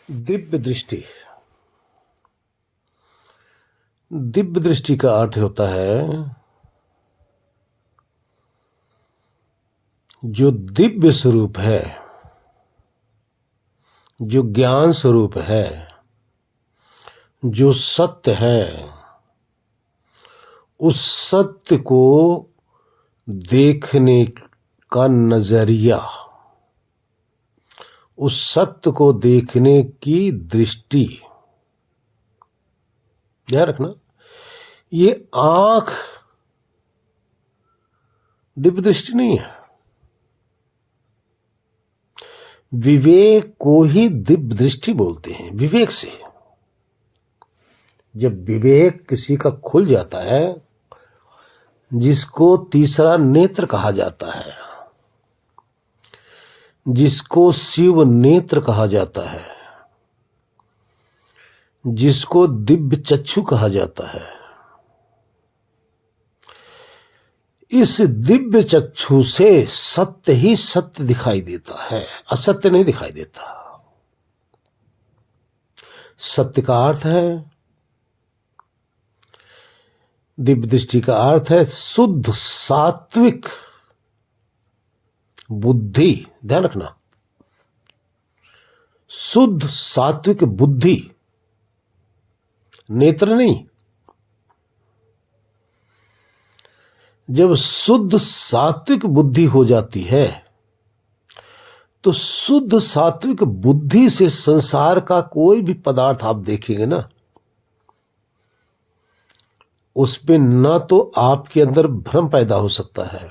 दिव्य दृष्टि। दिव्य दृष्टि का अर्थ होता है जो दिव्य स्वरूप है, जो ज्ञान स्वरूप है, जो सत्य है, उस सत्य को देखने का नजरिया, उस सत्य को देखने की दृष्टि, ध्यान रखना, ये आंख दिव्य दृष्टि नहीं है। विवेक को ही दिव्य दृष्टि बोलते हैं। विवेक से, जब विवेक किसी का खुल जाता है, जिसको तीसरा नेत्र कहा जाता है, जिसको शिव नेत्र कहा जाता है, जिसको दिव्य चक्षु कहा जाता है, इस दिव्य चक्षु से सत्य ही सत्य दिखाई देता है, असत्य नहीं दिखाई देता। सत्य का अर्थ है, दिव्य दृष्टि का अर्थ है शुद्ध सात्विक बुद्धि। ध्यान रखना, शुद्ध सात्विक बुद्धि, नेत्र नहीं। जब शुद्ध सात्विक बुद्धि हो जाती है तो शुद्ध सात्विक बुद्धि से संसार का कोई भी पदार्थ आप देखेंगे ना, उसमें ना तो आपके अंदर भ्रम पैदा हो सकता है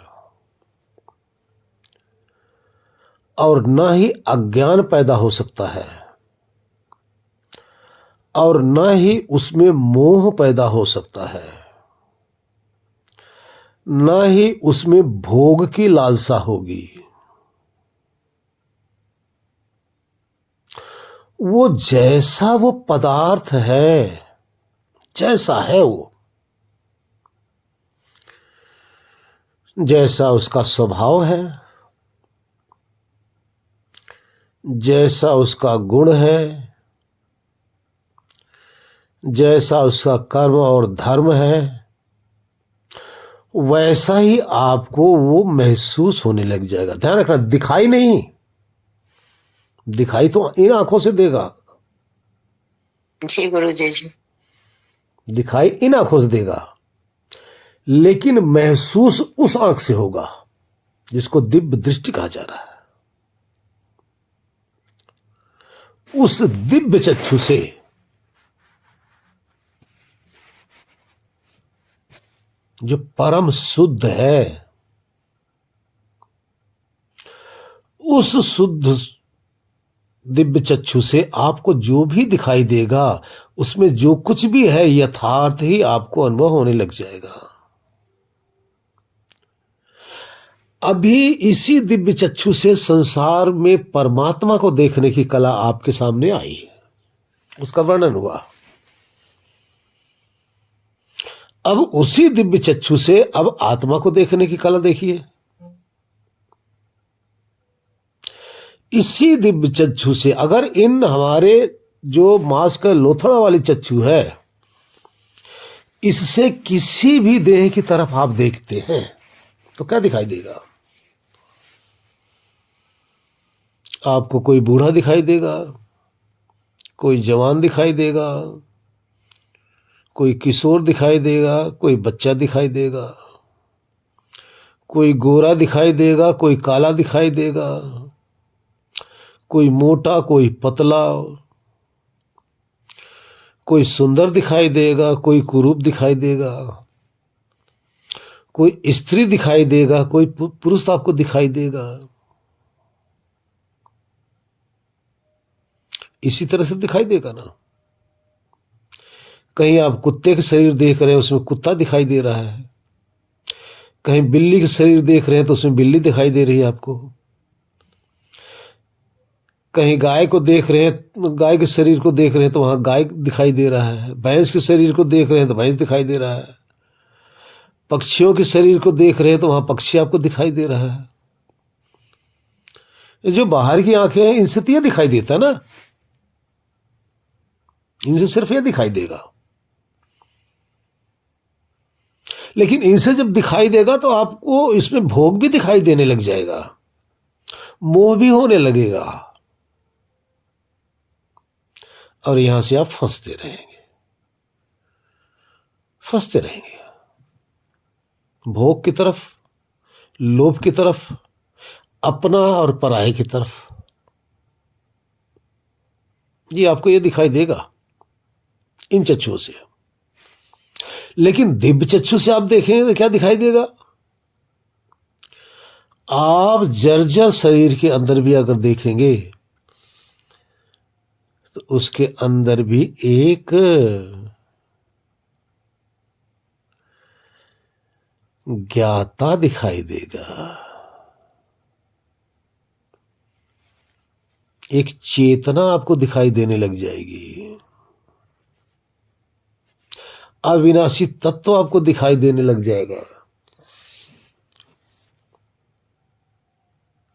और ना ही अज्ञान पैदा हो सकता है और ना ही उसमें मोह पैदा हो सकता है, ना ही उसमें भोग की लालसा होगी। वो जैसा वो पदार्थ है, जैसा है वो, जैसा उसका स्वभाव है, जैसा उसका गुण है, जैसा उसका कर्म और धर्म है, वैसा ही आपको वो महसूस होने लग जाएगा। ध्यान रखना, दिखाई नहीं, दिखाई तो इन आंखों से देगा। जी गुरु जी। दिखाई इन आंखों से देगा, लेकिन महसूस उस आंख से होगा जिसको दिव्य दृष्टि कहा जा रहा है। उस दिव्य चक्षु से जो परम शुद्ध है, उस शुद्ध दिव्य चक्षु से आपको जो भी दिखाई देगा, उसमें जो कुछ भी है यथार्थ ही आपको अनुभव होने लग जाएगा। अभी इसी दिव्य चक्षु से संसार में परमात्मा को देखने की कला आपके सामने आई, उसका वर्णन हुआ। अब उसी दिव्य चक्षु से अब आत्मा को देखने की कला देखिए। इसी दिव्य चक्षु से अगर इन हमारे जो मांस का लोथड़ा वाली चक्षु है, इससे किसी भी देह की तरफ आप देखते हैं तो क्या दिखाई देगा? आपको कोई बूढ़ा दिखाई देगा, कोई जवान दिखाई देगा, कोई किशोर दिखाई देगा, कोई बच्चा दिखाई देगा, कोई गोरा दिखाई देगा, कोई काला दिखाई देगा, कोई मोटा, कोई पतला, कोई सुंदर दिखाई देगा, कोई कुरूप दिखाई देगा, कोई स्त्री दिखाई देगा, कोई पुरुष आपको दिखाई देगा। इसी तरह से दिखाई देगा ना। कहीं आप कुत्ते के शरीर देख रहे हैं, उसमें कुत्ता दिखाई दे रहा है। कहीं बिल्ली के शरीर देख रहे हैं तो उसमें बिल्ली दिखाई दे रही है आपको। कहीं गाय को देख रहे हैं, गाय के शरीर को देख रहे हैं तो वहां गाय दिखाई दे रहा है। भैंस के शरीर को देख रहे हैं तो भैंस दिखाई दे रहा है। पक्षियों के शरीर को देख रहे हैं तो वहां पक्षी आपको दिखाई दे रहा है। ये जो बाहर की आंखें हैं, इनसे तो ये दिखाई देता है ना। इनसे सिर्फ ये दिखाई देगा। लेकिन इनसे जब दिखाई देगा तो आपको इसमें भोग भी दिखाई देने लग जाएगा, मोह भी होने लगेगा, और यहां से आप फंसते रहेंगे, फंसते रहेंगे भोग की तरफ, लोभ की तरफ, अपना और पराये की तरफ। ये आपको ये दिखाई देगा इन चक्षुओं से। लेकिन दिव्य चक्षु से आप देखेंगे तो क्या दिखाई देगा? आप जर्जर शरीर के अंदर भी अगर देखेंगे तो उसके अंदर भी एक ज्ञाता दिखाई देगा, एक चेतना आपको दिखाई देने लग जाएगी, अविनाशी तत्व आपको दिखाई देने लग जाएगा।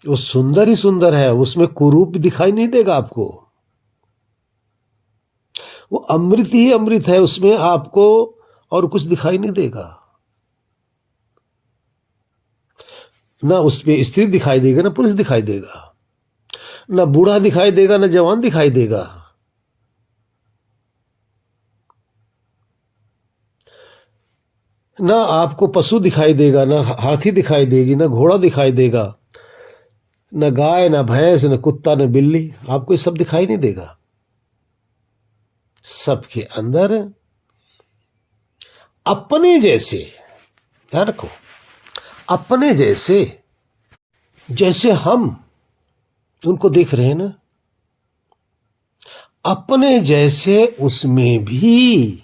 वो सुंदर ही सुंदर है, उसमें कुरूप दिखाई नहीं देगा आपको। वो अमृत ही अमृत है, उसमें आपको और कुछ दिखाई नहीं देगा। ना उसमें स्त्री दिखाई देगा, ना पुरुष दिखाई देगा, ना बूढ़ा दिखाई देगा, ना जवान दिखाई देगा। ना आपको पशु दिखाई देगा, ना हाथी दिखाई देगी, ना घोड़ा दिखाई देगा, न गाय, न भैंस, न कुत्ता, न बिल्ली, आपको ये सब दिखाई नहीं देगा। सबके अंदर अपने जैसे, ध्यान रखो, अपने जैसे, जैसे हम उनको देख रहे हैं ना, अपने जैसे उसमें भी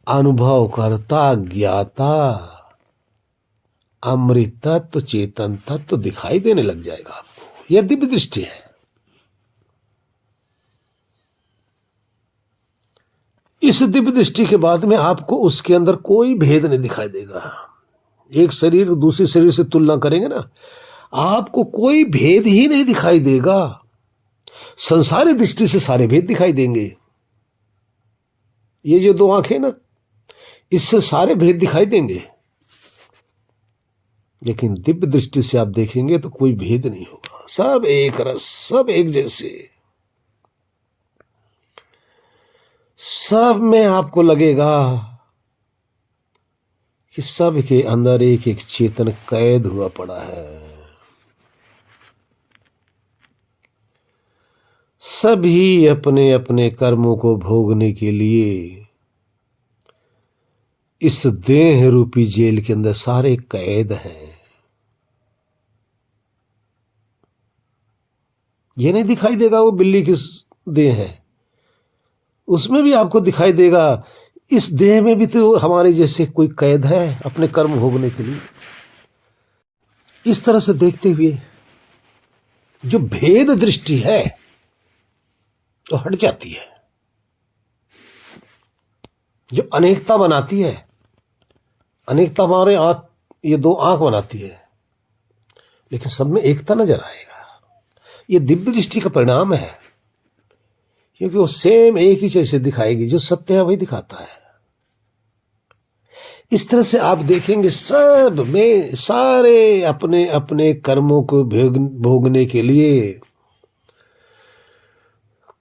अनुभव करता, ज्ञाता, अमृत तत्व, चेतन तत्व दिखाई देने लग जाएगा आपको। यह दिव्य दृष्टि है। इस दिव्य दृष्टि के बाद में आपको उसके अंदर कोई भेद नहीं दिखाई देगा। एक शरीर दूसरे शरीर से तुलना करेंगे ना, आपको कोई भेद ही नहीं दिखाई देगा। संसारी दृष्टि से सारे भेद दिखाई देंगे। ये जो दो आंखें ना, इससे सारे भेद दिखाई देंगे। लेकिन दिव्य दृष्टि से आप देखेंगे तो कोई भेद नहीं होगा, सब एक रस, सब एक जैसे। सब में आपको लगेगा कि सब के अंदर एक एक चेतन कैद हुआ पड़ा है। सभी अपने अपने कर्मों को भोगने के लिए इस देह रूपी जेल के अंदर सारे कैद हैं। ये नहीं दिखाई देगा वो बिल्ली किस देह है, उसमें भी आपको दिखाई देगा इस देह में भी तो हमारे जैसे कोई कैद है अपने कर्म भोगने के लिए। इस तरह से देखते हुए जो भेद दृष्टि है तो हट जाती है, जो अनेकता बनाती है। अनेकता हमारे आंख, ये दो आंख बनाती है, लेकिन सब में एकता नजर आएगा। ये दिव्य दृष्टि का परिणाम है, क्योंकि वो सेम एक ही जैसे दिखाएगी, जो सत्य है वही दिखाता है। इस तरह से आप देखेंगे सब में सारे अपने अपने कर्मों को भोगने के लिए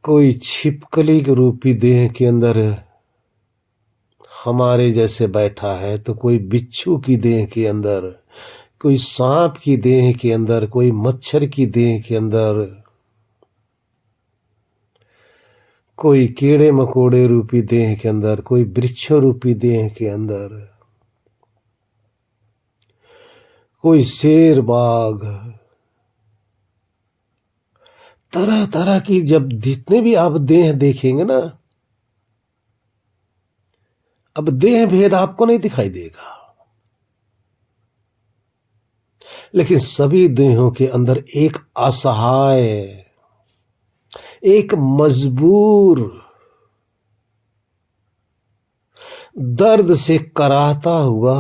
कोई छिपकली के रूपी देह के अंदर हमारे जैसे बैठा है, तो कोई बिच्छू की देह के अंदर, कोई सांप की देह के अंदर, कोई मच्छर की देह के अंदर, कोई कीड़े मकोड़े रूपी देह के अंदर, कोई वृक्ष रूपी देह के अंदर, कोई शेर बाघ, तरह तरह की। जब जितने भी आप देह देखेंगे ना, अब देह भेद आपको नहीं दिखाई देगा, लेकिन सभी देहों के अंदर एक असहाय, एक मजबूर, दर्द से कराहता हुआ,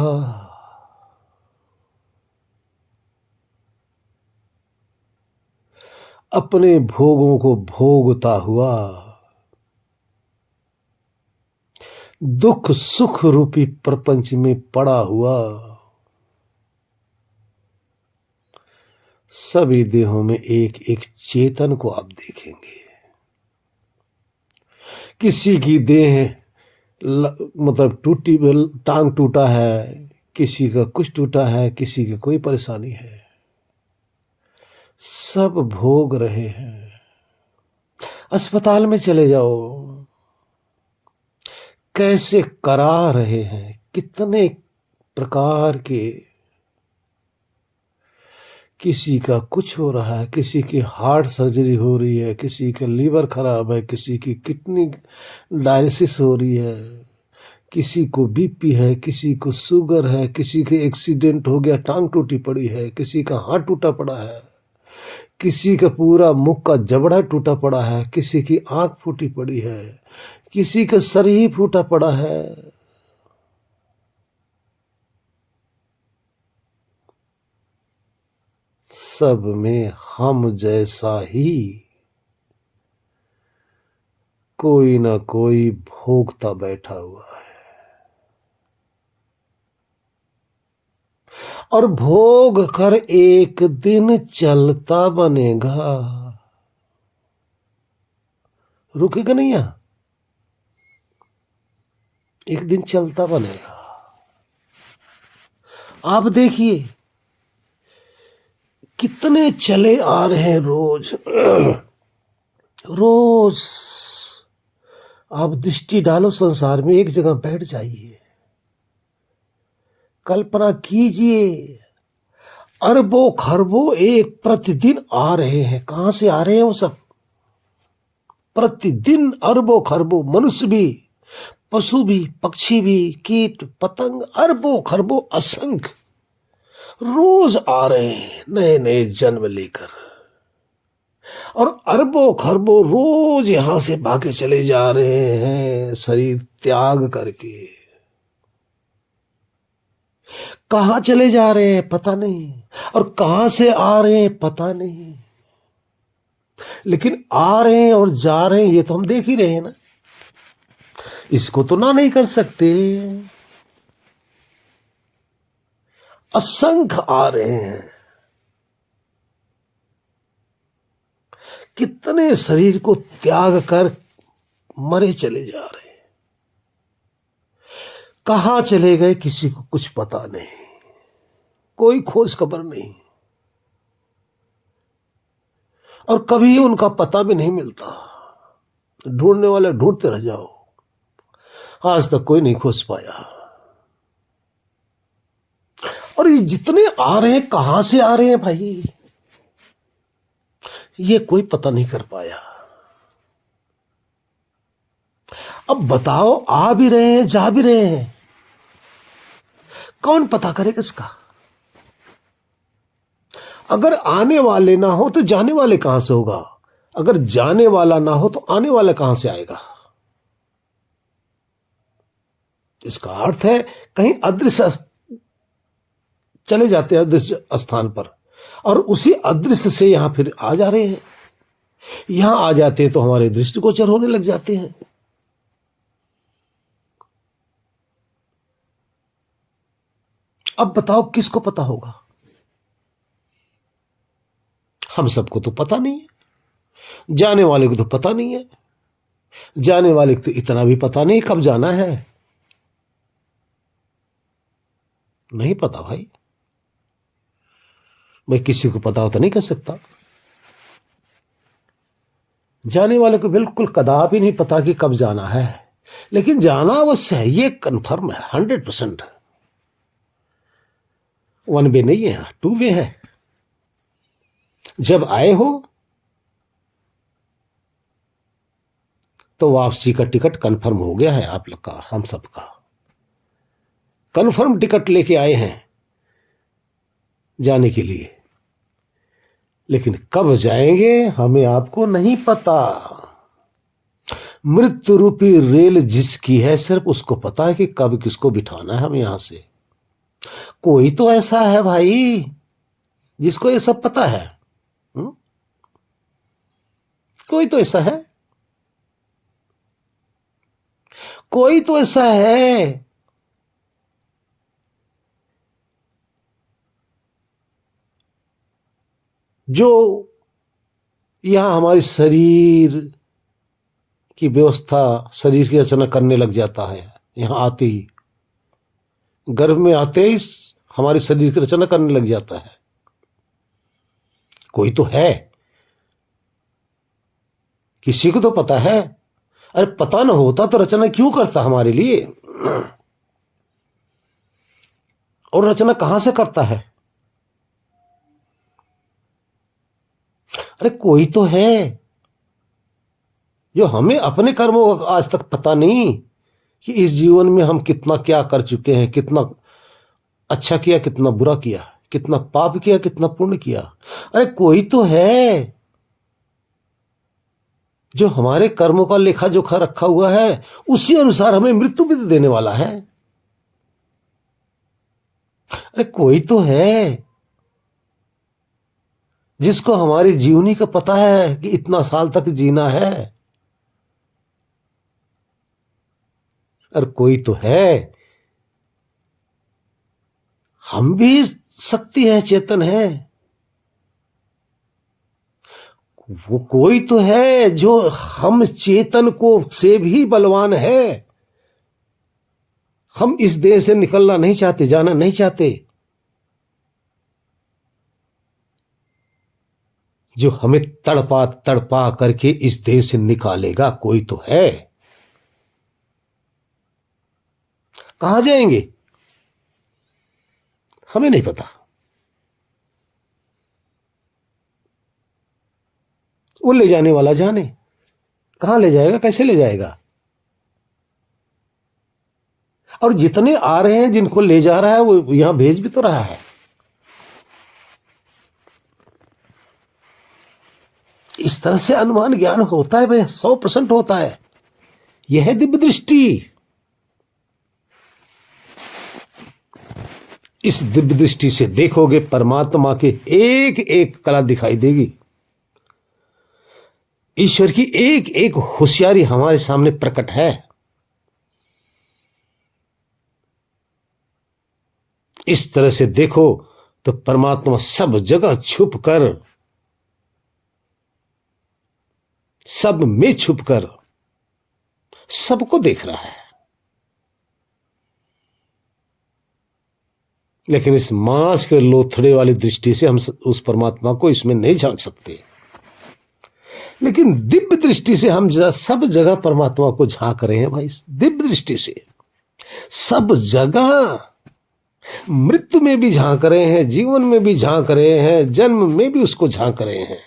अपने भोगों को भोगता हुआ दुख सुख रूपी प्रपंच में पड़ा हुआ सभी देहों में एक एक चेतन को आप देखेंगे। किसी की देह मतलब टूटी, टांग टूटा है, किसी का कुछ टूटा है, किसी की कोई परेशानी है, सब भोग रहे हैं। अस्पताल में चले जाओ, कैसे करा रहे हैं, कितने प्रकार के, किसी का कुछ हो रहा है, किसी की हार्ट सर्जरी हो रही है, किसी का लीवर खराब है, किसी की किडनी डायलिसिस हो रही है, किसी को बीपी है, किसी को शुगर है, किसी के एक्सीडेंट हो गया, टांग टूटी पड़ी है, किसी का हाथ टूटा पड़ा है, किसी का पूरा मुख का जबड़ा टूटा पड़ा है, किसी की आंख फूटी पड़ी है, किसी का सर ही फूटा पड़ा है। सब में हम जैसा ही कोई ना कोई भोगता बैठा हुआ है, और भोग कर एक दिन चलता बनेगा। रुकेगा नहीं यहां, एक दिन चलता बनेगा। आप देखिए कितने चले आ रहे हैं रोज रोज। आप दृष्टि डालो संसार में, एक जगह बैठ जाइए, कल्पना कीजिए, अरबों खरबों एक प्रतिदिन आ रहे हैं। कहां से आ रहे हैं वो सब? प्रतिदिन अरबों खरबों, मनुष्य भी, पशु भी, पक्षी भी, कीट पतंग, अरबों खरबों असंख्य रोज आ रहे हैं नए नए जन्म लेकर, और अरबों खरबों रोज यहां से भागे चले जा रहे हैं शरीर त्याग करके। कहां चले जा रहे हैं पता नहीं, और कहां से आ रहे हैं पता नहीं, लेकिन आ रहे हैं और जा रहे हैं ये तो हम देख ही रहे हैं ना, इसको तो ना नहीं कर सकते। असंख्य आ रहे हैं, कितने शरीर को त्याग कर मरे चले जा रहे हैं। कहां चले गए किसी को कुछ पता नहीं, कोई खोज खबर नहीं, और कभी उनका पता भी नहीं मिलता। ढूंढने वाले ढूंढते रह जाओ, आज तक कोई नहीं खोज पाया। और ये जितने आ रहे हैं कहां से आ रहे हैं भाई, ये कोई पता नहीं कर पाया। अब बताओ, आ भी रहे हैं जा भी रहे हैं, कौन पता करेगा इसका? अगर आने वाले ना हो तो जाने वाले कहां से होगा? अगर जाने वाला ना हो तो आने वाला कहां से आएगा? इसका अर्थ है कहीं अदृश्य चले जाते हैं, अदृश्य स्थान पर, और उसी अदृश्य से यहां फिर आ जा रहे हैं। यहां आ जाते हैं तो हमारे दृष्टिगोचर होने लग जाते हैं। अब बताओ किसको पता होगा? हम सबको तो पता नहीं है, जाने वाले को तो पता नहीं है, जाने वाले को तो इतना भी पता नहीं कब जाना है, नहीं पता भाई। भाई किसी को पता हो तो नहीं कर सकता, जाने वाले को बिल्कुल कदापि नहीं पता कि कब जाना है, लेकिन जाना अवश्य है, ये कंफर्म है 100%। वन वे नहीं है, टू वे है। जब आए हो तो वापसी का टिकट कंफर्म हो गया है आप लोग का, हम सब का कंफर्म टिकट लेके आए हैं जाने के लिए, लेकिन कब जाएंगे हमें आपको नहीं पता। मृत्यु रूपी रेल जिसकी है सिर्फ उसको पता है कि कब किसको बिठाना है हमें यहां से। कोई तो ऐसा है भाई जिसको ये सब पता है, कोई तो ऐसा है। कोई तो ऐसा है जो यहां हमारे शरीर की व्यवस्था, शरीर की रचना करने लग जाता है। यहां आते ही, गर्भ में आते ही हमारे शरीर की रचना करने लग जाता है। कोई तो है, किसी को तो पता है। अरे पता ना होता तो रचना क्यों करता हमारे लिए? और रचना कहां से करता है? अरे कोई तो है जो हमें अपने कर्मों का आज तक पता नहीं कि इस जीवन में हम कितना क्या कर चुके हैं, कितना अच्छा किया, कितना बुरा किया, कितना पाप किया, कितना पुण्य किया। अरे कोई तो है जो हमारे कर्मों का लेखा जोखा रखा हुआ है, उसी अनुसार हमें मृत्यु भी देने वाला है। अरे कोई तो है जिसको हमारी जीवनी का पता है कि इतना साल तक जीना है। और कोई तो है, हम भी शक्ति है, चेतन है। वो कोई तो है जो हम चेतन को से भी बलवान है। हम इस देह से निकलना नहीं चाहते, जाना नहीं चाहते, जो हमें तड़पा तड़पा करके इस देह से निकालेगा। कोई तो है। कहां जाएंगे हमें नहीं पता। वो ले जाने वाला जाने, कहां ले जाएगा, कैसे ले जाएगा। और जितने आ रहे हैं, जिनको ले जा रहा है, वो यहां भेज भी तो रहा है। इस तरह से अनुमान ज्ञान होता है भाई, 100% होता है। यह है दिव्य दृष्टि। इस दिव्य दृष्टि से देखोगे, परमात्मा के एक एक कला दिखाई देगी। ईश्वर की एक एक होशियारी हमारे सामने प्रकट है। इस तरह से देखो तो परमात्मा सब जगह छुप कर, सब में छुप कर सबको देख रहा है। लेकिन इस मांस के लोथड़े वाली दृष्टि से हम उस परमात्मा को इसमें नहीं झांक सकते। लेकिन दिव्य दृष्टि से हम सब जगह परमात्मा को झांक रहे हैं भाई। दिव्य दृष्टि से सब जगह, मृत्यु में भी झांक रहे हैं, जीवन में भी झांक रहे हैं, जन्म में भी उसको झांक रहे हैं।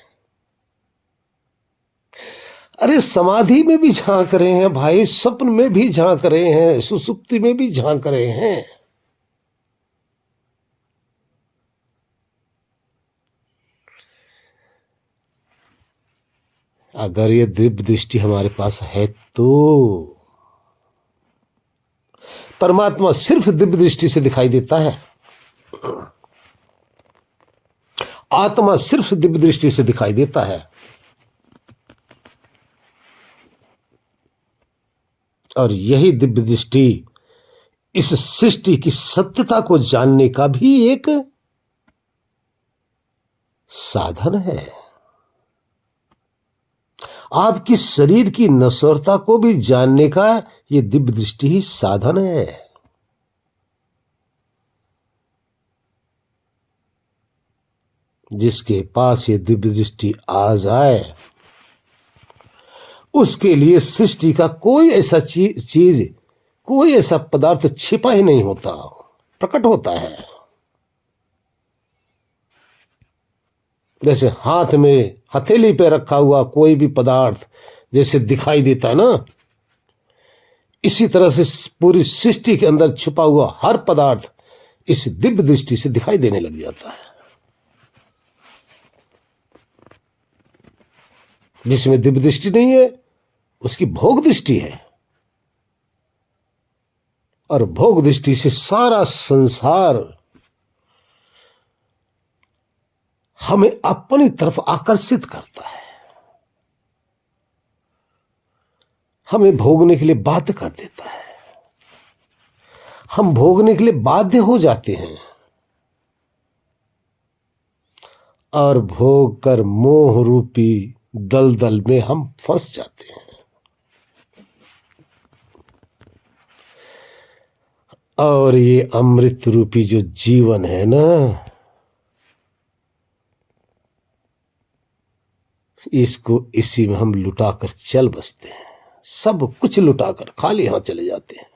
अरे समाधि में भी झांक रहे हैं भाई, स्वप्न में भी झांक रहे हैं, सुसुप्ति में भी झांक रहे हैं। अगर ये दिव्य दृष्टि हमारे पास है तो परमात्मा सिर्फ दिव्य दृष्टि से दिखाई देता है। आत्मा सिर्फ दिव्य दृष्टि से दिखाई देता है। और यही दिव्य दृष्टि इस सृष्टि की सत्यता को जानने का भी एक साधन है। आपकी शरीर की नश्वरता को भी जानने का ये दिव्य दृष्टि ही साधन है। जिसके पास ये दिव्य दृष्टि आ जाए, उसके लिए सृष्टि का कोई ऐसा चीज, कोई ऐसा पदार्थ छिपा ही नहीं होता, प्रकट होता है। जैसे हाथ में हथेली पे रखा हुआ कोई भी पदार्थ जैसे दिखाई देता है ना, इसी तरह से पूरी सृष्टि के अंदर छुपा हुआ हर पदार्थ इस दिव्य दृष्टि से दिखाई देने लग जाता है। जिसमें दिव्य दृष्टि नहीं है उसकी भोग दृष्टि है, और भोग दृष्टि से सारा संसार हमें अपनी तरफ आकर्षित करता है, हमें भोगने के लिए बाध्य कर देता है। हम भोगने के लिए बाध्य हो जाते हैं और भोग कर मोह रूपी दलदल में हम फंस जाते हैं। और ये अमृत रूपी जो जीवन है ना, इसको इसी में हम लुटाकर चल बसते हैं। सब कुछ लुटाकर खाली हाथ चले जाते हैं।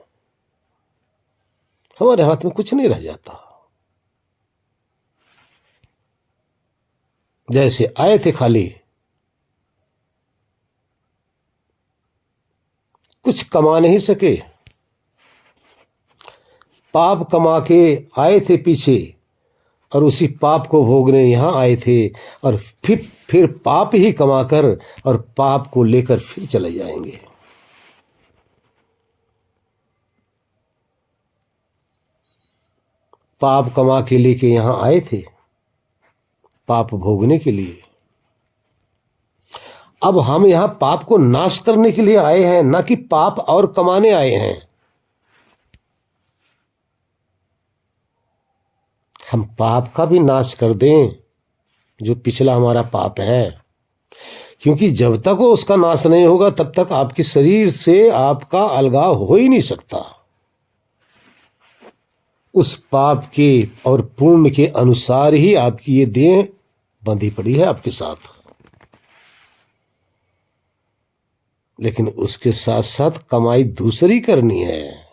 हमारे हाथ में कुछ नहीं रह जाता। जैसे आए थे खाली, कुछ कमा नहीं सके, पाप कमा के आए थे पीछे और उसी पाप को भोगने यहां आए थे, और फिर पाप ही कमाकर और पाप को लेकर फिर चले जाएंगे। पाप कमा के लेके यहां आए थे, पाप भोगने के लिए। अब हम यहां पाप को नाश करने के लिए आए हैं, ना कि पाप और कमाने आए हैं। हम पाप का भी नाश कर दें, जो पिछला हमारा पाप है, क्योंकि जब तक वो उसका नाश नहीं होगा तब तक आपके शरीर से आपका अलगाव हो ही नहीं सकता। उस पाप के और पुण्य के अनुसार ही आपकी ये देह बंधी पड़ी है आपके साथ। लेकिन उसके साथ साथ कमाई दूसरी करनी है।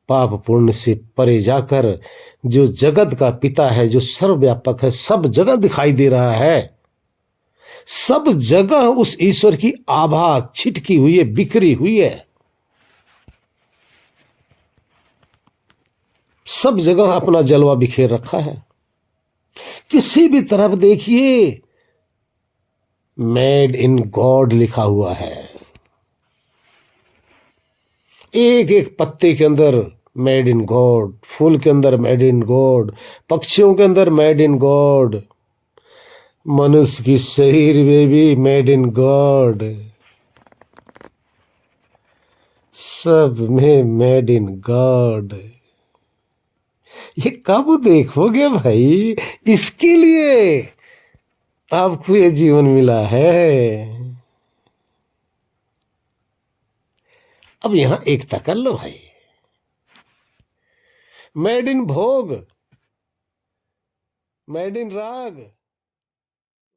पाप पुण्य से परे जाकर जो जगत का पिता है, जो सर्वव्यापक है, सब जगह दिखाई दे रहा है, सब जगह उस ईश्वर की आभा छिटकी हुई है, बिखरी हुई है। सब जगह अपना जलवा बिखेर रखा है। किसी भी तरफ देखिए, मेड इन गॉड लिखा हुआ है। एक एक पत्ते के अंदर मेड इन गॉड, फूल के अंदर मेड इन गॉड, पक्षियों के अंदर मेड इन गॉड, मनुष्य की शरीर में भी मेड इन गॉड, सब में मेड इन गॉड। ये कब देखोगे भाई? इसके लिए आपको ये जीवन मिला है। अब यहां एकता कर लो भाई। मेड इन भोग, मेड इन राग,